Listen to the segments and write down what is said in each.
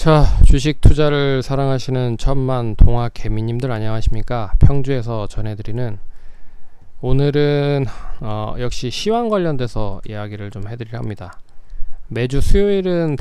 자, 주식 투자를 사랑하시는 천만 동학 개미님들 안녕하십니까? 평주에서 전해드리는 오늘은 역시 시황 관련돼서 이야기를 좀 해드리려 합니다. 매주 수요일은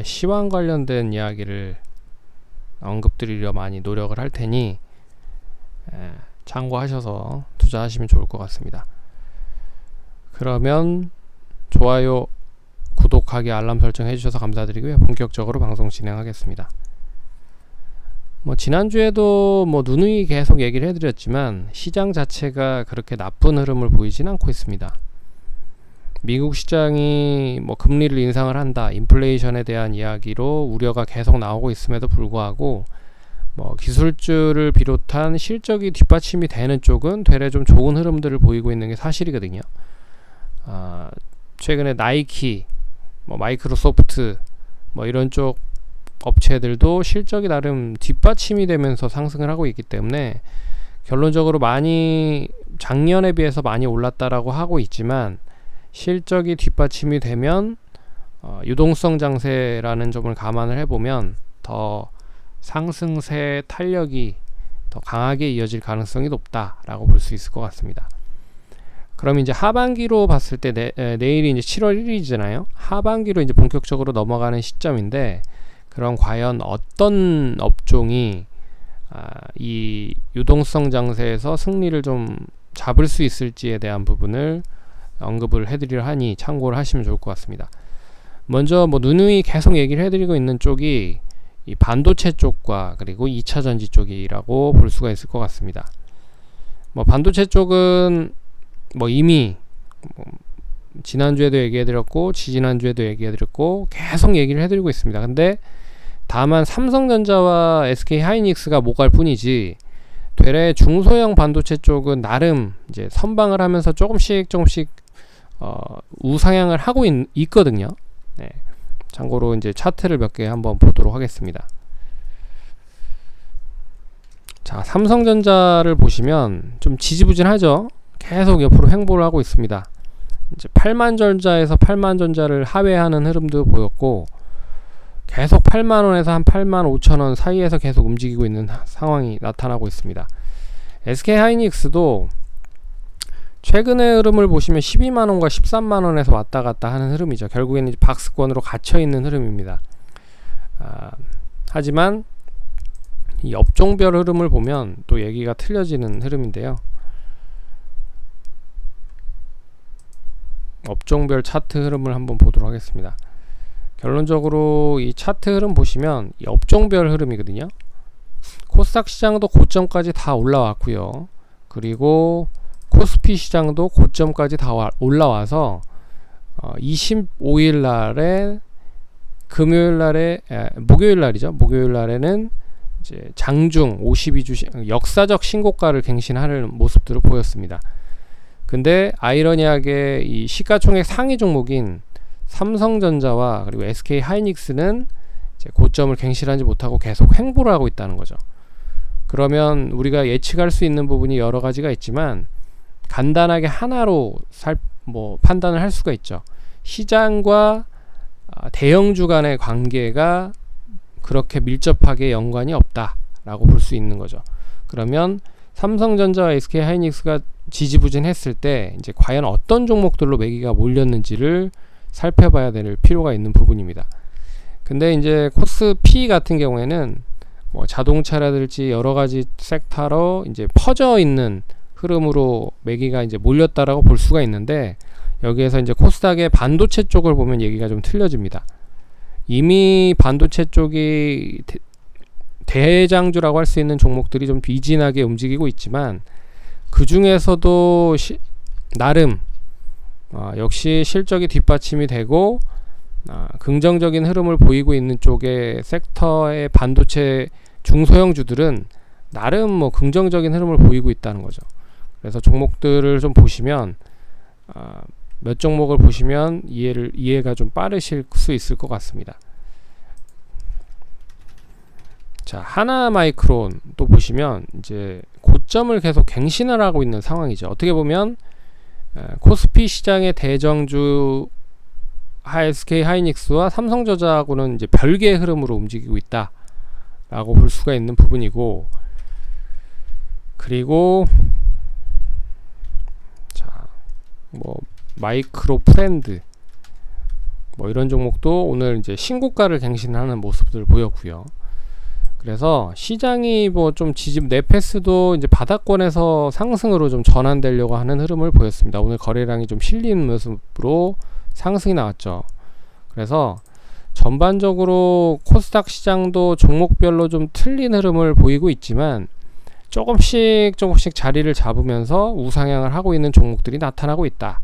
시황 관련된 이야기를 언급드리려 많이 노력을 할 테니 참고하셔서 투자하시면 좋을 것 같습니다. 그러면 좋아요, 구독하기, 알람 설정 해주셔서 감사드리고요. 본격적으로 방송 진행하겠습니다. 지난주에도 누누이 계속 얘기를 해드렸지만 시장 자체가 그렇게 나쁜 흐름을 보이진 않고 있습니다. 미국 시장이 금리를 인상을 한다, 인플레이션에 대한 이야기로 우려가 계속 나오고 있음에도 불구하고 기술주를 비롯한 실적이 뒷받침이 되는 쪽은 되레 좀 좋은 흐름들을 보이고 있는 게 사실이거든요. 최근에 나이키, 마이크로소프트 이런 쪽 업체들도 실적이 나름 뒷받침이 되면서 상승을 하고 있기 때문에 결론적으로 많이 작년에 비해서 많이 올랐다라고 하고 있지만 실적이 뒷받침이 되면 유동성 장세라는 점을 감안을 해보면 더 상승세 탄력이 더 강하게 이어질 가능성이 높다라고 볼 수 있을 것 같습니다. 그럼 이제 하반기로 봤을 때 내일이 이제 7월 1일이잖아요. 하반기로 이제 본격적으로 넘어가는 시점인데, 그럼 과연 어떤 업종이 이 유동성 장세에서 승리를 좀 잡을 수 있을지에 대한 부분을 언급을 해드리려 하니 참고를 하시면 좋을 것 같습니다. 먼저 누누이 계속 얘기를 해드리고 있는 쪽이 이 반도체 쪽과 그리고 2차 전지 쪽이라고 볼 수가 있을 것 같습니다. 반도체 쪽은 이미 지난주에도 얘기해드렸고 지지난주에도 얘기해드렸고 계속 얘기를 해드리고 있습니다. 근데 다만 삼성전자와 SK하이닉스가 못 갈 뿐이지 되레 중소형 반도체 쪽은 나름 이제 선방을 하면서 조금씩 우상향을 하고 있거든요. 네. 참고로 이제 차트를 몇 개 한번 보도록 하겠습니다. 자, 삼성전자를 보시면 좀 지지부진하죠. 계속 옆으로 횡보를 하고 있습니다. 이제 8만전자에서 8만전자를 하회하는 흐름도 보였고 계속 8만원에서 한 8만5천원 사이에서 계속 움직이고 있는 상황이 나타나고 있습니다. SK하이닉스도 최근의 흐름을 보시면 12만원과 13만원에서 왔다 갔다 하는 흐름이죠. 결국에는 이제 박스권으로 갇혀있는 흐름입니다. 하지만 이 업종별 흐름을 보면 또 얘기가 틀려지는 흐름인데요. 업종별 차트 흐름을 한번 보도록 하겠습니다. 결론적으로 이 차트 흐름 보시면 이 업종별 흐름이거든요. 코스닥 시장도 고점까지 다 올라왔고요. 그리고 코스피 시장도 고점까지 다 올라와서 25일 날에 목요일 날이죠. 목요일 날에는 이제 장중 52주 역사적 신고가를 갱신하는 모습들을 보였습니다. 근데 아이러니하게 이 시가총액 상위 종목인 삼성전자와 그리고 SK하이닉스는 이제 고점을 갱신하지 못하고 계속 횡보를 하고 있다는 거죠. 그러면 우리가 예측할 수 있는 부분이 여러 가지가 있지만 간단하게 하나로 판단을 할 수가 있죠. 시장과 대형주 간의 관계가 그렇게 밀접하게 연관이 없다라고 볼 수 있는 거죠. 그러면 삼성전자와 SK하이닉스가 지지부진했을 때 이제 과연 어떤 종목들로 매기가 몰렸는지를 살펴봐야 될 필요가 있는 부분입니다. 근데 이제 코스피 같은 경우에는 자동차라든지 여러 가지 섹터로 이제 퍼져 있는 흐름으로 매기가 이제 몰렸다라고 볼 수가 있는데, 여기에서 이제 코스닥의 반도체 쪽을 보면 얘기가 좀 틀려집니다. 이미 반도체 쪽이 대장주라고 할 수 있는 종목들이 좀 비진하게 움직이고 있지만 그 중에서도 나름 역시 실적이 뒷받침이 되고 긍정적인 흐름을 보이고 있는 쪽의 섹터의 반도체 중소형주들은 나름 긍정적인 흐름을 보이고 있다는 거죠. 그래서 종목들을 좀 보시면 몇 종목을 보시면 이해가 좀 빠르실 수 있을 것 같습니다. 자, 하나마이크론 또 보시면 이제 고점을 계속 갱신을 하고 있는 상황이죠. 어떻게 보면 코스피 시장의 대장주 SK 하이닉스와 삼성전자하고는 이제 별개의 흐름으로 움직이고 있다라고 볼 수가 있는 부분이고, 그리고 자, 뭐 마이크로 프렌드 뭐 이런 종목도 오늘 이제 신고가를 갱신하는 모습들을 보였고요. 그래서 시장이 뭐 좀 네페스도 이제 바닥권에서 상승으로 좀 전환되려고 하는 흐름을 보였습니다. 오늘 거래량이 좀 실리는 모습으로 상승이 나왔죠. 그래서 전반적으로 코스닥 시장도 종목별로 좀 틀린 흐름을 보이고 있지만 조금씩 자리를 잡으면서 우상향을 하고 있는 종목들이 나타나고 있다.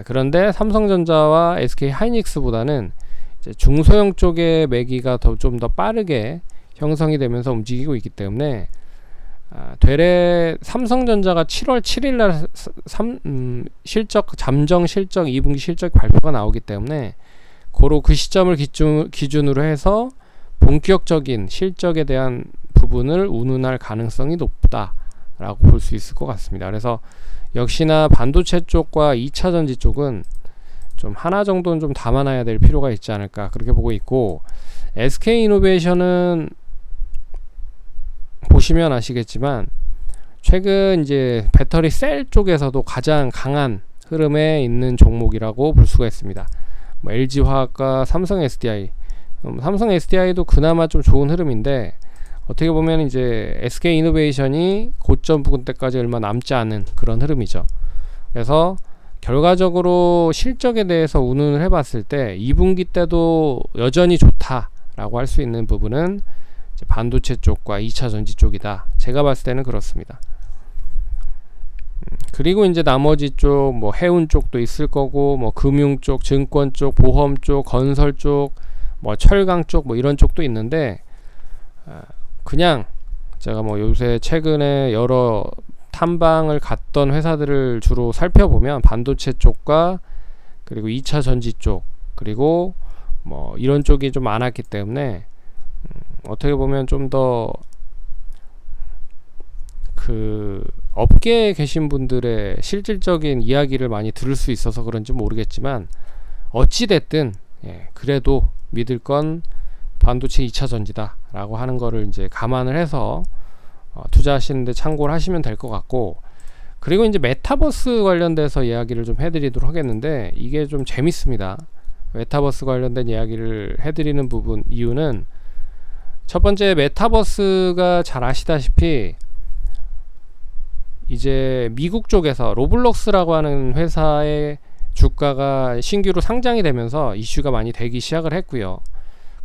그런데 삼성전자와 SK 하이닉스보다는 이제 중소형 쪽의 매기가 좀 더 빠르게 형성이 되면서 움직이고 있기 때문에 되레 삼성전자가 7월 7일날 잠정 실적 2분기 실적 발표가 나오기 때문에 그 시점을 기준으로 해서 본격적인 실적에 대한 부분을 운운할 가능성이 높다라고 볼 수 있을 것 같습니다. 그래서 역시나 반도체 쪽과 2차 전지 쪽은 좀 하나 정도는 좀 담아놔야 될 필요가 있지 않을까 그렇게 보고 있고, SK이노베이션은 보시면 아시겠지만 최근 이제 배터리 셀 쪽에서도 가장 강한 흐름에 있는 종목이라고 볼 수가 있습니다. 뭐 LG화학과 삼성 SDI, 삼성 SDI도 그나마 좀 좋은 흐름인데 어떻게 보면 이제 SK이노베이션이 고점 부근 때까지 얼마 남지 않은 그런 흐름이죠. 그래서 결과적으로 실적에 대해서 운운을 해봤을 때 2분기 때도 여전히 좋다라고 할 수 있는 부분은 이제 반도체 쪽과 2차 전지 쪽이다. 제가 봤을 때는 그렇습니다. 그리고 이제 나머지 쪽 뭐 해운 쪽도 있을 거고, 뭐 금융 쪽, 증권 쪽, 보험 쪽, 건설 쪽, 뭐 철강 쪽 뭐 이런 쪽도 있는데, 그냥 제가 뭐 요새 최근에 여러 탐방을 갔던 회사들을 주로 살펴보면 반도체 쪽과 그리고 2차 전지 쪽 그리고 뭐 이런 쪽이 좀 많았기 때문에 어떻게 보면 좀 더 그 업계에 계신 분들의 실질적인 이야기를 많이 들을 수 있어서 그런지 모르겠지만 어찌 됐든 그래도 믿을 건 반도체 2차 전지다 라고 하는 거를 이제 감안을 해서 투자하시는데 참고를 하시면 될 것 같고, 그리고 이제 메타버스 관련돼서 이야기를 좀 해드리도록 하겠는데 이게 좀 재밌습니다. 메타버스 관련된 이야기를 해드리는 부분 이유는 첫 번째, 메타버스가 잘 아시다시피 이제 미국 쪽에서 로블록스라고 하는 회사의 주가가 신규로 상장이 되면서 이슈가 많이 되기 시작을 했고요.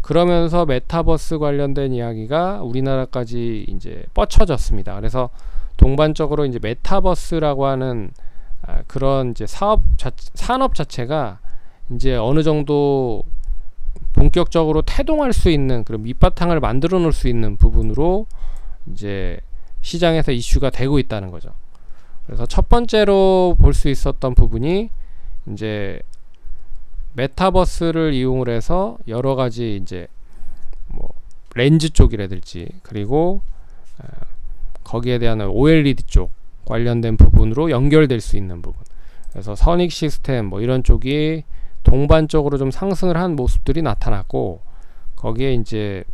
그러면서 메타버스 관련된 이야기가 우리나라까지 이제 뻗쳐졌습니다. 그래서 동반적으로 이제 메타버스라고 하는 그런 이제 산업 자체가 이제 어느 정도 본격적으로 태동할 수 있는 그런 밑바탕을 만들어 놓을 수 있는 부분으로 이제 시장에서 이슈가 되고 있다는 거죠. 그래서 첫 번째로 볼 수 있었던 부분이 이제 메타버스를 이용을 해서 여러 가지 이제 뭐 렌즈 쪽이라든지 그리고 거기에 대한 OLED 쪽 관련된 부분으로 연결될 수 있는 부분, 그래서 선익 시스템 뭐 이런 쪽이 동반적으로 좀 상승을 한 모습들이 나타났고, 거기에 이제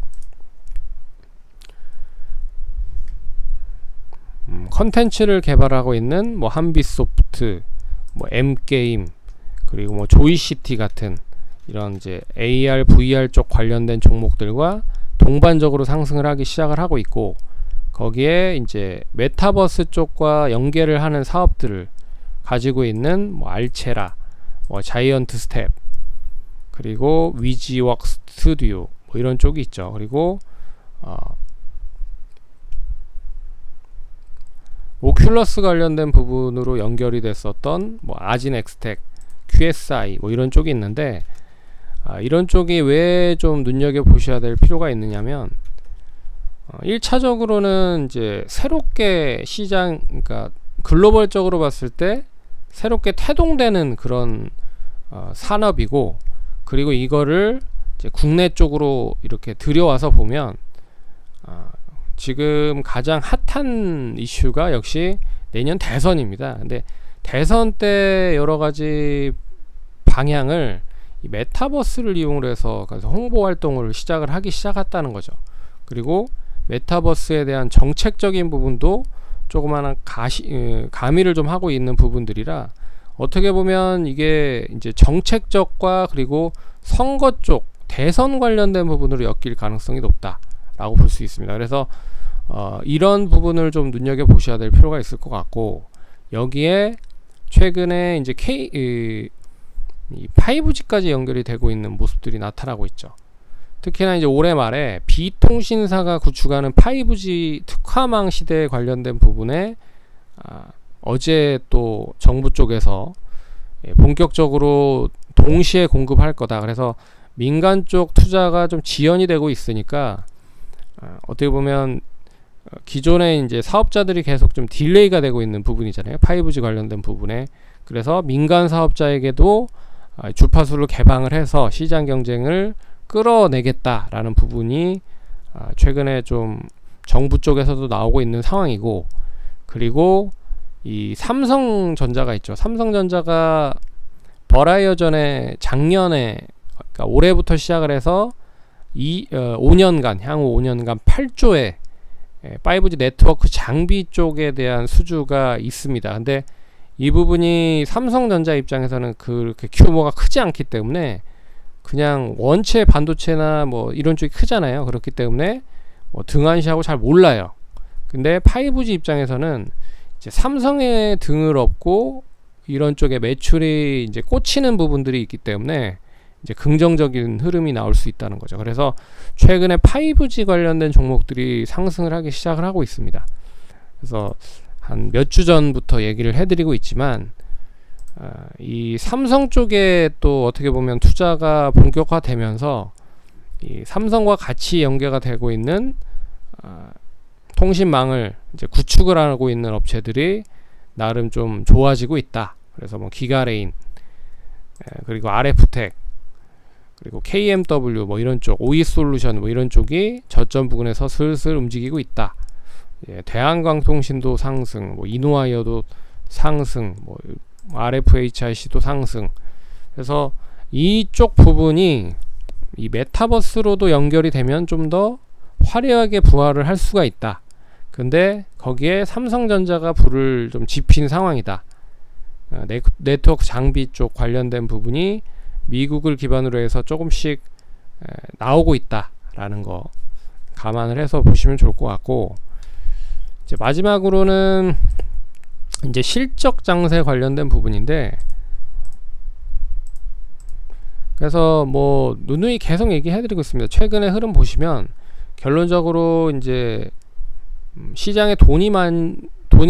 컨텐츠를 개발하고 있는 뭐 한빛소프트, 뭐 M게임, 그리고 뭐 조이시티 같은 이런 이제 AR, VR 쪽 관련된 종목들과 동반적으로 상승을 하기 시작을 하고 있고, 거기에 이제 메타버스 쪽과 연계를 하는 사업들을 가지고 있는 뭐 알체라, 뭐 자이언트 스텝, 그리고 위지웍 스튜디오 뭐 이런 쪽이 있죠. 그리고 오큘러스 관련된 부분으로 연결이 됐었던 뭐 아진 엑스텍, QSI 뭐 이런 쪽이 있는데, 이런 쪽이 왜 좀 눈여겨 보셔야 될 필요가 있느냐면 1차적으로는 이제 새롭게 시장, 그러니까 글로벌적으로 봤을 때 새롭게 태동되는 그런 산업이고, 그리고 이거를 이제 국내 쪽으로 이렇게 들여와서 보면 지금 가장 핫한 이슈가 역시 내년 대선입니다. 근데 대선 때 여러 가지 방향을 이 메타버스를 이용을 해서 그래서 홍보 활동을 시작했다는 거죠. 그리고 메타버스에 대한 정책적인 부분도 조그마한 가미를 좀 하고 있는 부분들이라 어떻게 보면 이게 이제 정책적과 그리고 선거 쪽 대선 관련된 부분으로 엮일 가능성이 높다라고 볼 수 있습니다. 그래서 이런 부분을 좀 눈여겨 보셔야 될 필요가 있을 것 같고, 여기에 최근에 이제 이 5G까지 연결이 되고 있는 모습들이 나타나고 있죠. 특히나 이제 올해 말에 비통신사가 구축하는 5G 특화망 시대에 관련된 부분에 어제 또 정부 쪽에서 본격적으로 동시에 공급할 거다. 그래서 민간 쪽 투자가 좀 지연이 되고 있으니까 어떻게 보면 기존의 이제 사업자들이 계속 좀 딜레이가 되고 있는 부분이잖아요. 5G 관련된 부분에. 그래서 민간 사업자에게도 주파수를 개방을 해서 시장 경쟁을 끌어내겠다라는 부분이 최근에 좀 정부 쪽에서도 나오고 있는 상황이고, 그리고 이 삼성전자가 있죠. 삼성전자가 버라이어전에 작년에, 그러니까 올해부터 시작을 해서 5년간 향후 5년간 8조의 5G 네트워크 장비 쪽에 대한 수주가 있습니다. 근데 이 부분이 삼성전자 입장에서는 그렇게 규모가 크지 않기 때문에 그냥 원체 반도체나 뭐 이런 쪽이 크잖아요. 그렇기 때문에 뭐 등한시하고 잘 몰라요. 근데 5G 입장에서는 이제 삼성의 등을 업고 이런 쪽에 매출이 이제 꽂히는 부분들이 있기 때문에 이제 긍정적인 흐름이 나올 수 있다는 거죠. 그래서 최근에 5G 관련된 종목들이 상승을 하기 시작을 하고 있습니다. 그래서 한 몇 주 전부터 얘기를 해드리고 있지만 이 삼성 쪽에 또 어떻게 보면 투자가 본격화되면서 이 삼성과 같이 연계가 되고 있는 통신망을 이제 구축을 하고 있는 업체들이 나름 좀 좋아지고 있다. 그래서 뭐 기가레인, 그리고 RF텍, 그리고 KMW 뭐 이런 쪽, OE솔루션 뭐 이런 쪽이 저점 부근에서 슬슬 움직이고 있다. 대한광통신도 상승, 뭐 이노와이어도 상승, 뭐 RFHIC도 상승. 그래서 이쪽 부분이 이 메타버스로도 연결이 되면 좀 더 화려하게 부활을 할 수가 있다. 근데 거기에 삼성전자가 불을 좀 지핀 상황이다. 네트워크 장비 쪽 관련된 부분이 미국을 기반으로 해서 조금씩 나오고 있다라는 거 감안을 해서 보시면 좋을 것 같고, 이제 마지막으로는 이제 실적 장세 관련된 부분인데, 그래서 뭐 누누이 계속 얘기해드리고 있습니다. 최근에 흐름 보시면 결론적으로 이제 시장에 돈이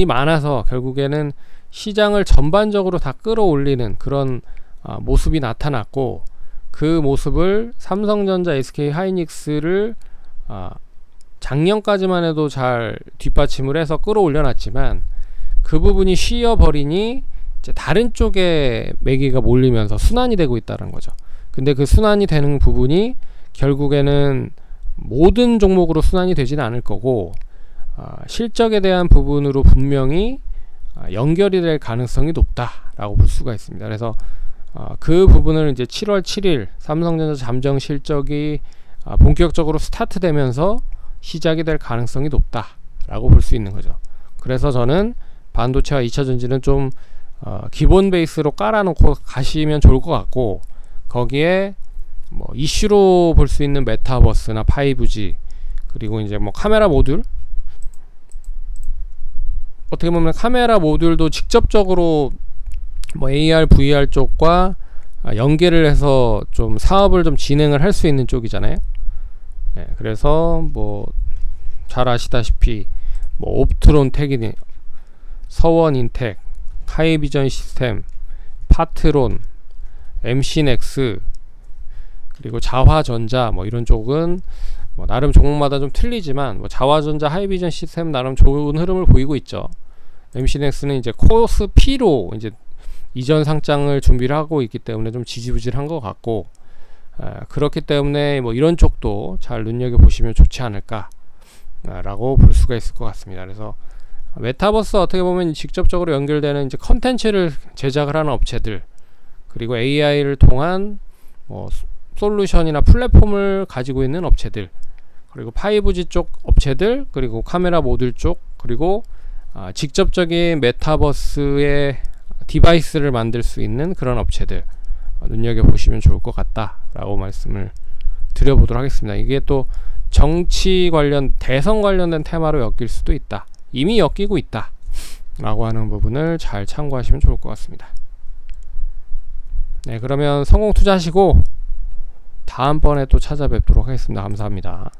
많아서 결국에는 시장을 전반적으로 다 끌어올리는 그런 모습이 나타났고, 그 모습을 삼성전자, SK하이닉스를 작년까지만 해도 잘 뒷받침을 해서 끌어올려 놨지만 그 부분이 쉬어버리니 이제 다른 쪽에 매기가 몰리면서 순환이 되고 있다는 거죠. 근데 그 순환이 되는 부분이 결국에는 모든 종목으로 순환이 되지는 않을 거고, 실적에 대한 부분으로 분명히 연결이 될 가능성이 높다라고 볼 수가 있습니다. 그래서 그 부분을 이제 7월 7일 삼성전자 잠정 실적이 본격적으로 스타트되면서 시작이 될 가능성이 높다라고 볼 수 있는 거죠. 그래서 저는 반도체와 2차전지는 좀 기본 베이스로 깔아놓고 가시면 좋을 것 같고, 거기에 뭐 이슈로 볼 수 있는 메타버스나 5G, 그리고 이제 뭐 카메라 모듈, 어떻게 보면 카메라 모듈도 직접적으로 뭐 AR, VR 쪽과 연계를 해서 좀 사업을 좀 진행을 할 수 있는 쪽이잖아요. 그래서 뭐 잘 아시다시피 뭐 옵트론 텍이니, 서원인텍, 하이비전 시스템, 파트론, MC넥스, 그리고 자화전자 뭐 이런 쪽은 뭐 나름 종목마다 좀 틀리지만 뭐 자화전자, 하이비전 시스템 나름 좋은 흐름을 보이고 있죠. MC넥스는 이제 코스피로 이제 이전 상장을 준비를 하고 있기 때문에 좀 지지부진한 것 같고, 그렇기 때문에 뭐 이런 쪽도 잘 눈여겨 보시면 좋지 않을까 라고 볼 수가 있을 것 같습니다. 그래서 메타버스 어떻게 보면 직접적으로 연결되는 이제 컨텐츠를 제작을 하는 업체들, 그리고 AI를 통한 솔루션이나 플랫폼을 가지고 있는 업체들, 그리고 5G 쪽 업체들, 그리고 카메라 모듈 쪽, 그리고 직접적인 메타버스의 디바이스를 만들 수 있는 그런 업체들 눈여겨보시면 좋을 것 같다 라고 말씀을 드려보도록 하겠습니다. 이게 또 정치 관련, 대선 관련된 테마로 엮일 수도 있다, 이미 엮이고 있다 라고 하는 부분을 잘 참고하시면 좋을 것 같습니다. 네, 그러면 성공 투자하시고 다음번에 또 찾아뵙도록 하겠습니다. 감사합니다.